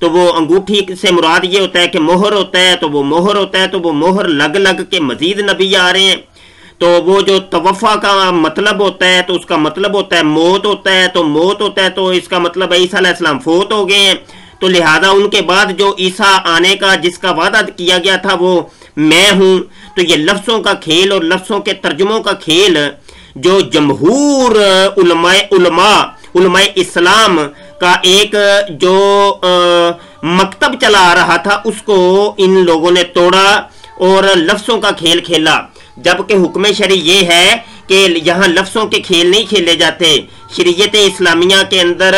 تو وہ انگوٹھی سے مراد یہ ہوتا ہے کہ مہر ہوتا ہے تو وہ مہر ہوتا ہے، تو وہ مہر لگ لگ کے مزید نبی آ رہے ہیں۔ تو وہ جو توفا کا مطلب ہوتا ہے تو اس کا مطلب ہوتا ہے موت ہوتا ہے، تو موت ہوتا ہے تو اس کا مطلب ہے عیسیٰ علیہ السلام فوت ہو گئے ہیں، تو لہذا ان کے بعد جو عیسیٰ آنے کا جس کا وعدہ کیا گیا تھا وہ میں ہوں۔ تو یہ لفظوں کا کھیل اور لفظوں کے ترجموں کا کھیل جو جمہور علماء اسلام کا ایک جو مکتب چلا آ رہا تھا اس کو ان لوگوں نے توڑا اور لفظوں کا کھیل کھیلا، جبکہ حکم شرعی یہ ہے کہ یہاں لفظوں کے کھیل نہیں کھیلے جاتے۔ شریعت اسلامیہ کے اندر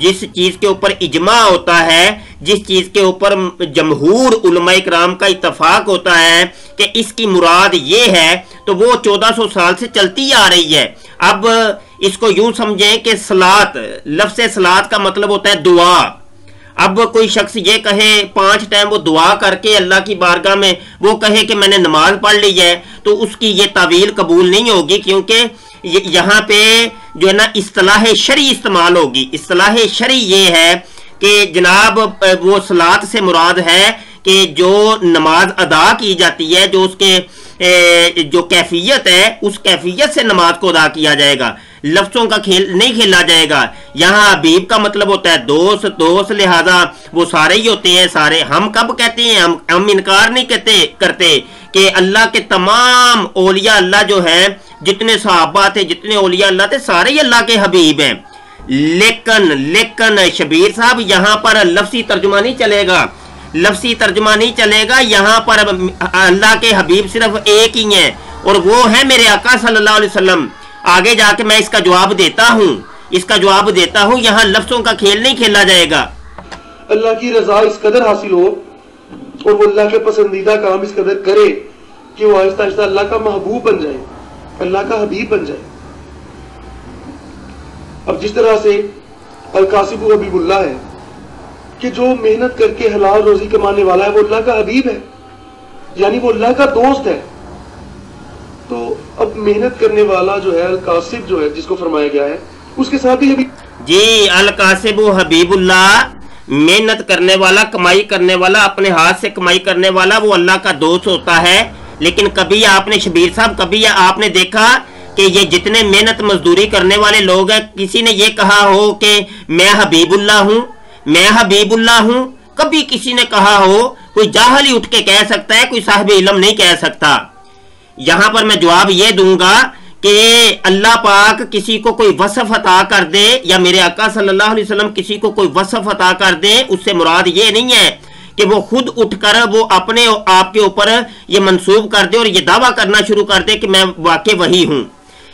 جس چیز کے اوپر اجماع ہوتا ہے، جس چیز کے اوپر جمہور علماء کرام کا اتفاق ہوتا ہے کہ اس کی مراد یہ ہے، تو وہ 1400 سال سے چلتی آ رہی ہے۔ اب اس کو یوں سمجھیں کہ صلاۃ، لفظ صلاۃ کا مطلب ہوتا ہے دعا۔ اب کوئی شخص یہ کہے 5 ٹائم وہ دعا کر کے اللہ کی بارگاہ میں وہ کہے کہ میں نے نماز پڑھ لی ہے، تو اس کی یہ تعویل قبول نہیں ہوگی، کیونکہ یہاں پہ جو ہے نا اصطلاح شرعی استعمال ہوگی۔ اصطلاح شرعی یہ ہے کہ جناب وہ صلاۃ سے مراد ہے کہ جو نماز ادا کی جاتی ہے، جو اس کے جو کیفیت ہے اس کیفیت سے نماز کو ادا کیا جائے گا، لفظوں کا کھیل نہیں کھیلا جائے گا۔ یہاں حبیب کا مطلب ہوتا ہے دوست، لہذا وہ سارے ہی ہوتے ہیں سارے۔ ہم کب کہتے ہیں، ہم انکار نہیں کرتے کہ اللہ کے تمام اولیاء اللہ جو ہیں، جتنے صحابہ تھے، جتنے اولیاء اللہ تھے، سارے ہی اللہ کے حبیب ہیں۔ لیکن شبیر صاحب یہاں پر لفظی ترجمہ نہیں چلے گا، لفظی ترجمہ نہیں چلے گا۔ یہاں پر اللہ کے حبیب صرف ایک ہی ہیں اور وہ ہے میرے آقا صلی اللہ علیہ وسلم۔ آگے جا کے میں اس کا جواب دیتا ہوں، یہاں لفظوں کا کھیل نہیں کھیلا جائے گا۔ اللہ کی رضا اس قدر حاصل ہو اور وہ اللہ کے پسندیدہ کام اس قدر کرے کہ وہ آہستہ آہستہ اللہ کا محبوب بن جائے، اللہ کا حبیب بن جائے۔ اب جس طرح سے القاسب حبیب اللہ ہے کہ جو محنت کر کے حلال روزی کمانے والا ہے وہ اللہ کا حبیب ہے، یعنی وہ اللہ کا دوست ہے۔ تو اب محنت کرنے والا جو ہے القاسب جو ہے جس کو فرمایا گیا ہے اس کے ساتھ بھی جی القاسب حبیب اللہ، محنت کرنے والا، کمائی کرنے والا، اپنے ہاتھ سے کمائی کرنے والا، وہ اللہ کا دوست ہوتا ہے۔ لیکن کبھی آپ نے شبیر صاحب کبھی آپ نے دیکھا کہ یہ جتنے محنت مزدوری کرنے والے لوگ ہیں، کسی نے یہ کہا ہو کہ میں حبیب اللہ ہوں، میں حبیب اللہ ہوں؟ کبھی کسی نے کہا ہو؟ کوئی جاہل ہی اٹھ کے کہہ سکتا ہے، کوئی صاحب علم نہیں کہہ سکتا۔ یہاں پر میں جواب یہ دوں گا کہ اللہ پاک کسی کو کوئی وصف عطا کر دے یا میرے آقا صلی اللہ علیہ وسلم کسی کو کوئی وصف عطا کر دے، اس سے مراد یہ نہیں ہے کہ وہ خود اٹھ کر وہ اپنے آپ کے اوپر یہ منسوب کر دے اور یہ دعویٰ کرنا شروع کر دے کہ میں واقع وہی ہوں۔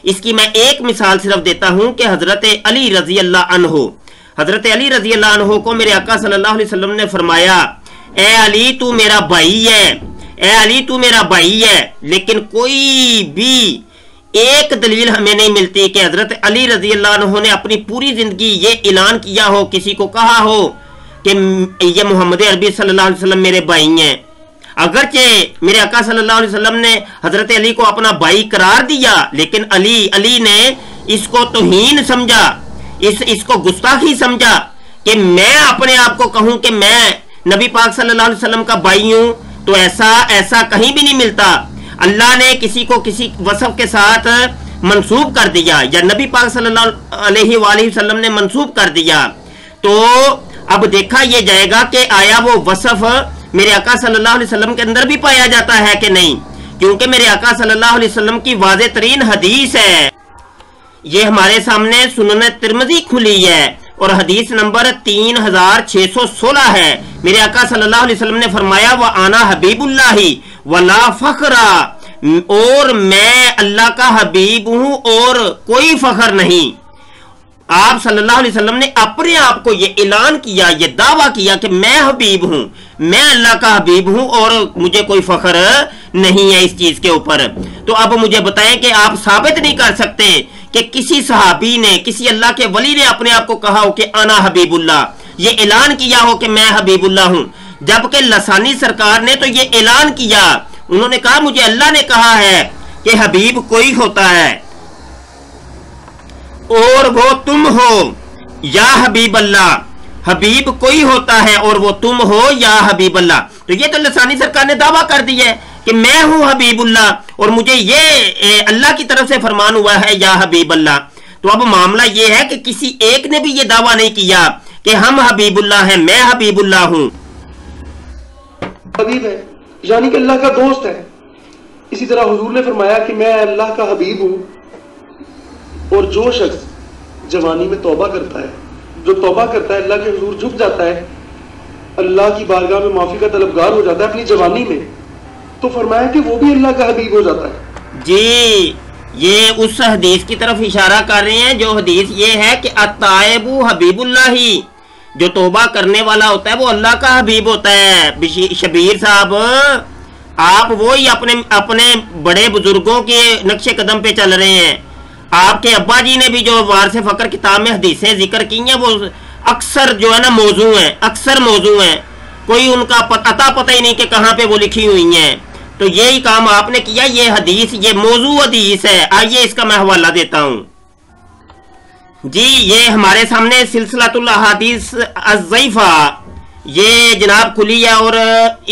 اس کی میں ایک مثال صرف دیتا ہوں کہ حضرت علی رضی اللہ عنہ کو میرے آقا صلی اللہ علیہ وسلم نے فرمایا، اے علی تو میرا بھائی ہے، اے علی تو میرا بھائی ہے۔ لیکن کوئی بھی ایک دلیل ہمیں نہیں ملتی کہ حضرت علی رضی اللہ عنہ نے اپنی پوری زندگی یہ اعلان کیا ہو، کسی کو کہا ہو کہ یہ محمد عربی صلی اللہ علیہ وسلم میرے بھائی ہیں۔ اگرچہ میرے آقا صلی اللہ علیہ وسلم نے حضرت علی کو اپنا بھائی قرار دیا، لیکن علی نے اس کو توہین سمجھا، اس کو گستاخی سمجھا کہ میں اپنے آپ کو کہوں کہ میں نبی پاک صلی اللہ علیہ وسلم کا بھائی ہوں، تو ایسا کہیں بھی نہیں ملتا۔ اللہ نے کسی کو کسی وصف کے ساتھ منسوب کر دیا یا نبی پاک صلی اللہ علیہ وآلہ وسلم نے منسوب کر دیا، تو اب دیکھا یہ جائے گا کہ آیا وہ وصف میرے آقا صلی اللہ علیہ وسلم کے اندر بھی پایا جاتا ہے کہ نہیں، کیونکہ میرے آقا صلی اللہ علیہ وسلم کی واضح ترین حدیث ہے، یہ ہمارے سامنے سنن ترمذی کھلی ہے اور حدیث نمبر 3616 ہے۔ میرے آقا صلی اللہ علیہ وسلم نے فرمایا وَأَنَا حبیب اللہ وَلَا فَخْرَ، اور میں اللہ کا حبیب ہوں اور کوئی فخر نہیں۔ آپ صلی اللہ علیہ وسلم نے اپنے آپ کو یہ اعلان کیا، یہ دعویٰ کیا کہ میں حبیب ہوں، میں اللہ کا حبیب ہوں اور مجھے کوئی فخر نہیں ہے اس چیز کے اوپر۔ تو اب مجھے بتائیں کہ آپ ثابت نہیں کر سکتے کہ کسی صحابی نے، کسی اللہ کے ولی نے اپنے آپ کو کہا ہو کہ انا حبیب اللہ، یہ اعلان کیا ہو کہ میں حبیب اللہ ہوں، جبکہ لسانی سرکار نے تو یہ اعلان کیا، انہوں نے کہا مجھے اللہ نے کہا ہے کہ حبیب کوئی ہوتا ہے اور وہ تم ہو یا حبیب اللہ۔ حبیب کوئی ہوتا ہے اور وہ تم ہو یا حبیب اللہ. تو یہ تو لسانی سرکار نے دعویٰ کر دیا ہے کہ میں ہوں حبیب اللہ اور مجھے یہ اللہ کی طرف سے فرمان ہوا ہے یا حبیب اللہ. تو اب معاملہ یہ ہے کہ کسی ایک نے بھی یہ دعویٰ نہیں کیا کہ ہم حبیب اللہ ہیں، میں حبیب اللہ ہوں. حبیب ہے یعنی کہ اللہ کا دوست ہے. اسی طرح حضور نے فرمایا کہ میں اللہ کا حبیب ہوں، اور جو شخص جوانی میں توبہ کرتا ہے، جو توبہ کرتا ہے اللہ کے حضور جھک جاتا ہے، اللہ کی بارگاہ میں معافی کا طلبگار ہو جاتا ہے اپنی جوانی میں، تو فرمایا کہ وہ بھی اللہ کا حبیب ہو جاتا ہے. جی یہ اس حدیث کی طرف اشارہ کر رہے ہیں جو حدیث یہ ہے کہ التائب حبیب اللہ ہی، جو توبہ کرنے والا ہوتا ہے وہ اللہ کا حبیب ہوتا ہے. شبیر صاحب آپ وہی اپنے بڑے بزرگوں کے نقش قدم پہ چل رہے ہیں. آپ کے ابا جی نے بھی جو وارث فقر کتاب میں حدیثیں ذکر کی ہیں وہ اکثر جو ہے نا موضوع ہیں، اکثر موضوع ہیں، کوئی ان کا پتہ ہی نہیں کہ کہاں پہ وہ لکھی ہوئی ہیں. تو یہی کام آپ نے کیا. یہ حدیث یہ موضوع حدیث ہے. آئیے اس کا میں حوالہ دیتا ہوں. جی یہ ہمارے سامنے سلسلۃ الاحادیث الضعیفہ یہ جناب کھلی ہے اور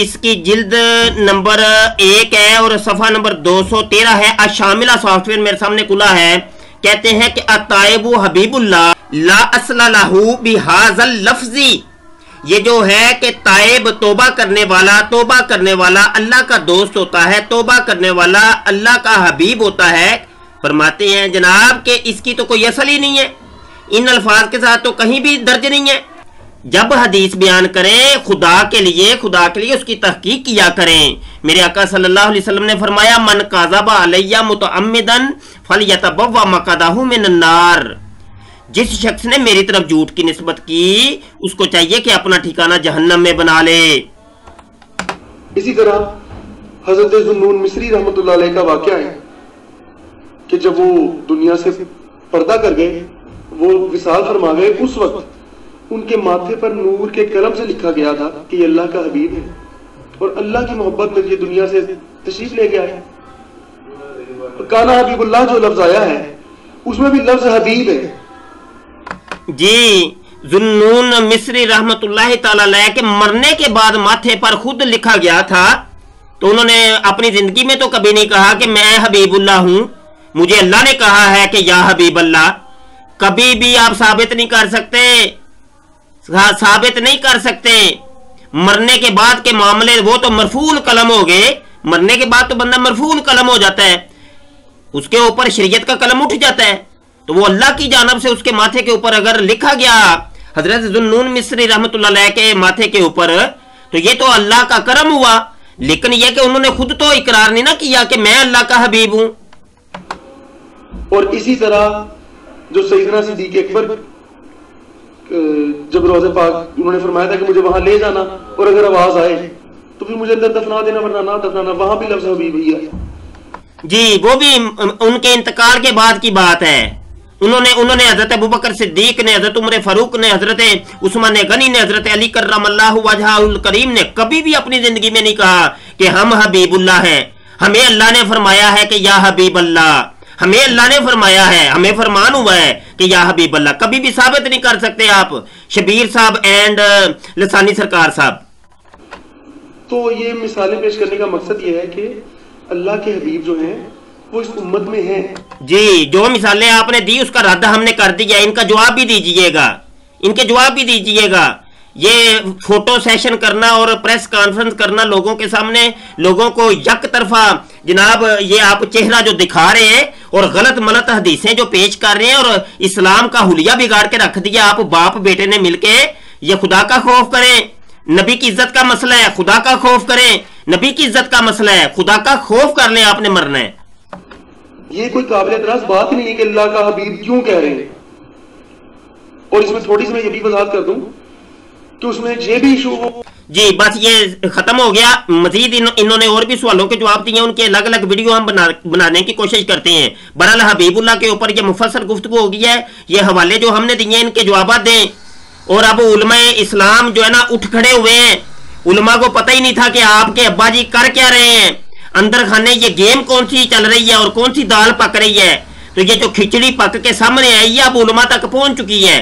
اس کی جلد نمبر 1 ہے اور صفحہ نمبر 213 ہے. الشاملہ سافٹ ویئر میرے سامنے کھلا ہے. کہتے ہیں کہ التائب حبیب اللہ لا اصل لہ بہذا اللفظ. یہ جو ہے کہ تائب توبہ کرنے والا اللہ کا دوست ہوتا ہے، توبہ کرنے والا اللہ کا حبیب ہوتا ہے. فرماتے ہیں جناب کہ اس کی تو کوئی اصل ہی نہیں ہے، ان الفاظ کے ساتھ تو کہیں بھی درج نہیں ہے. جب حدیث بیان کریں خدا کے لیے اس کی تحقیق کیا کریں. میرے آقا صلی اللہ علیہ وسلم نے فرمایا من کذب علی متعمدا فلیتبوأ مقعدہ من النار. جس شخص نے میری طرف جھوٹ کی نسبت کی اس کو چاہیے کہ اپنا ٹھکانہ جہنم میں بنا لے. اسی طرح حضرت ذوالنون مصری رحمۃ اللہ علیہ کا واقعہ ہے کہ جب وہ دنیا سے پردہ کر گئے، وہ وصال فرما گئے، اس وقت ان کے ماتھے پر نور کے قلم سے لکھا گیا تھا کہ یہ اللہ کا حبیب ہے اور اللہ کی محبت میں یہ دنیا سے تشریف لے گیا ہے. کانا حبیب اللہ جو لفظ آیا ہے اس میں بھی لفظ حبیب ہے. جی ذوالنون مصری رحمت اللہ تعالی علیہ کے مرنے کے بعد ماتھے پر خود لکھا گیا تھا. تو انہوں نے اپنی زندگی میں تو کبھی نہیں کہا کہ میں حبیب اللہ ہوں، مجھے اللہ نے کہا ہے کہ یا حبیب اللہ. کبھی بھی آپ ثابت نہیں کر سکتے. مرنے کے بعد کے معاملے وہ تو مرفوع قلم ہو گئے. مرنے کے بعد تو بندہ مرفوع قلم ہو جاتا ہے، اس کے اوپر شریعت کا قلم اٹھ جاتا ہے. تو وہ اللہ کی جانب سے اس کے ماتھے کے اوپر اگر لکھا گیا حضرت ذوالنون مصری رحمت اللہ علیہ کے ماتھے کے اوپر تو یہ تو اللہ کا کرم ہوا. لیکن یہ کہ انہوں نے خود تو اقرار نہیں نہ کیا کہ میں اللہ کا حبیب ہوں. اور اسی طرح جو سیدنا صدیق اکبر جب روضہ پاک انہوں نے فرمایا تھا کہ مجھے وہاں لے جانا اور اگر آواز آئے تو پھر مجھے اندر دفنا دینا ورنہ نہ دفنانا، وہاں بھی لفظ حبیب ہی ہے. جی وہ بھی ان کے انتقال کے بعد کی بات ہے. انہوں نے حضرت ابوبکر صدیق نے، حضرت عمر فاروق نے، حضرت عثمان غنی نے، حضرت علی کرم اللہ وجہہ الکریم نے کبھی بھی اپنی زندگی میں نہیں کہا کہ ہم حبیب اللہ ہیں. ہمیں اللہ نے فرمایا ہے کہ یا حبیب اللہ، ہمیں اللہ نے فرمایا ہے، ہمیں فرمان ہوا ہے کہ یا حبیب اللہ. کبھی بھی ثابت نہیں کر سکتے آپ شبیر صاحب اینڈ لسانی سرکار صاحب. تو یہ مثالیں پیش کرنے کا مقصد یہ ہے کہ اللہ کے حبیب جو ہیں وہ اس امت میں ہیں. جی جو مثالیں آپ نے دی اس کا رد ہم نے کر دیا. ان کا جواب بھی دیجئے گا. یہ فوٹو سیشن کرنا اور پریس کانفرنس کرنا لوگوں کے سامنے، لوگوں کو یک طرفہ جناب یہ آپ چہرہ جو دکھا رہے ہیں اور غلط ملت حدیثیں جو پیش کر رہے ہیں اور اسلام کا حلیہ بگاڑ کے رکھ دیا. آپ باپ بیٹے نے مل کے یہ خدا کا خوف کریں، نبی کی عزت کا مسئلہ ہے، خدا کا خوف کریں، نبی کی عزت کا مسئلہ ہے، خدا کا خوف کر لیں، آپ نے مرنا ہے. یہ کوئی قابل اعتراض بات نہیں ہے کہ اللہ کا حبیب کیوں کہہ رہے ہیں. اور اس میں تھوڑی سی میں یہ بھی وضاحت کر دوں کہ اس میں یہ بھی ایشو ہو. جی بس یہ ختم ہو گیا. مزید انہوں نے اور بھی سوالوں کے جواب دیے، ان کے الگ الگ ویڈیو ہم بنانے کی کوشش کرتے ہیں. بہرحال حبیب اللہ کے اوپر یہ مفصل گفتگو ہو گئی ہے. یہ حوالے جو ہم نے دیے ہیں ان کے جوابات دیں. اور اب علماء اسلام جو ہے نا اٹھ کھڑے ہوئے ہیں. علماء کو پتہ ہی نہیں تھا کہ آپ کے ابا جی کر کیا رہے ہیں اندر خانے. یہ گیم کون سی چل رہی ہے اور کون سی دال پک رہی ہے. تو یہ جو کھچڑی پک کے سامنے آئی ہے اب علماء تک پہنچ چکی ہے.